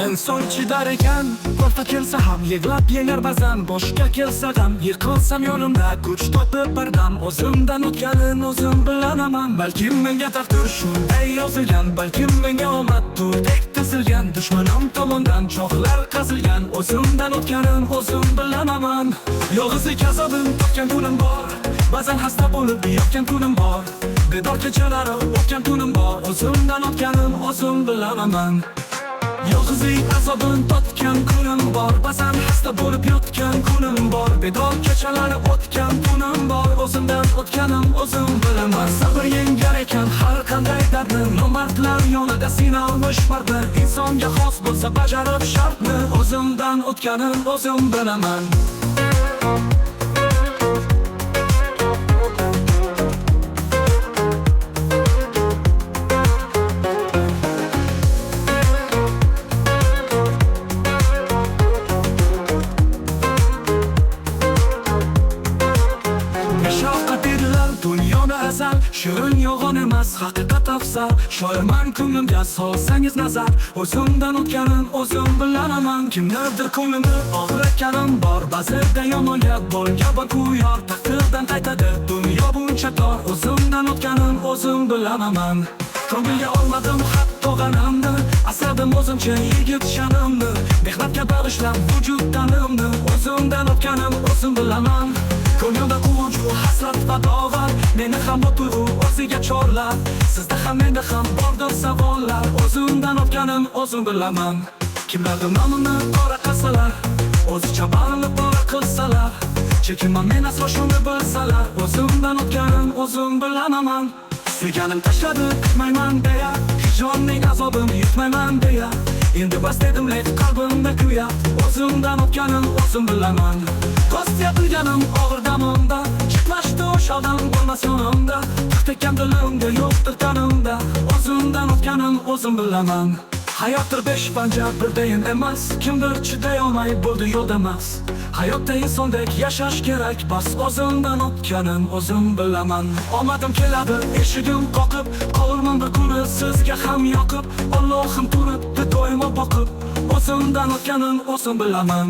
inson chidar ekan. Birta kelsa ham yig'lab yengar ba'zan, boshga kelsa ham yiqilsam yo'limda kuch topib bardam. O'zimdan o'tganin o'zim bilaman. Balkim menga taqdir shunday yozilgan, balkim menga omad turdek tizilgan. Dushmanim tomonidan cho'g'lar qazilgan, o'zimdan o'tganin o'zim bilaman. Yolg'izlik azobim topgan kunim bor, ba'zan xasta bo'lib yotgan kunim bor. Bedor kechalari o'tgan kunim bor, o'zimdan o'tganim o'zim bilaman. Yolg'izlik azobini totgan kunim bor, ba'zan xasta bo'lib yotgan kunim bor. Bedor kechalari o'tgan kunim bor, o'zimdan o'tganim o'zim bilaman. Sabr yengar ekan har qanday dardni, nomardlar yonida sinalmish mardni. Insonga xos bo'lsa bajarib shartni, o'zimdan o'tganim o'zim bilaman. Shirin yolg'on emas, haqiqat afzal. Shoirman ko'nglimga solsangiz nazar, o'zimdan o'tganim o'zim bilaman. Kimlardir ko'nglini og'ritganim bor, ba'zida yomon gap bo'lgan bu yor. Taqdirdan qaytadi dunyo buncha tor, o'zimdan o'tganim o'zim bilaman. Ko'ngilga olmadim hatto g'anamni, asradim o'zimcha yigit sha'nimni. Mehnatga bag'ishlab vujud tanimni, o'zimdan o'tganim o'zim bilaman. Ko'ngilda quvonch va hasrat va dog'lar, meni ham bu tuyg'u o'ziga chorlar. Sizda ham menda ham bordir savollar, o'zimdan o'tganim o'zim bilaman. Kimlardir nomimni qora qilsalar, o'zicha bag'rilib bora qilsalar, chekinman men aslo shuni bilsalar, o'zimdan o'tganim o'zim bilaman. Suyganim tashladi kutmayman deya, hijonning azobini yutmayman deya. Endi bas dedim lek qalbimda kuyab, o'zimdan o'tganim o'zim bilaman. Ko'zga bilganim og'ir damimda, chiqmashdi o'shaldan bo'lmas yonimda. Tiqtekan dilimda yo'qdir tanimda, o'zimdan o'tganim o'zim bilaman. Hayotdir besh panja birdayin emas, kimdir chiday olmay bo'ldi yo'lda emas. Hayotda insondek yashash kerak, bas o'zimdan o'tganim o'zim bilaman. Omadim keladi eshigim qoqib, qolurman bir kuni sizga ham yoqib. Allohim turibdi doimo boqib, o'zimdan o'tganim o'zim bilaman.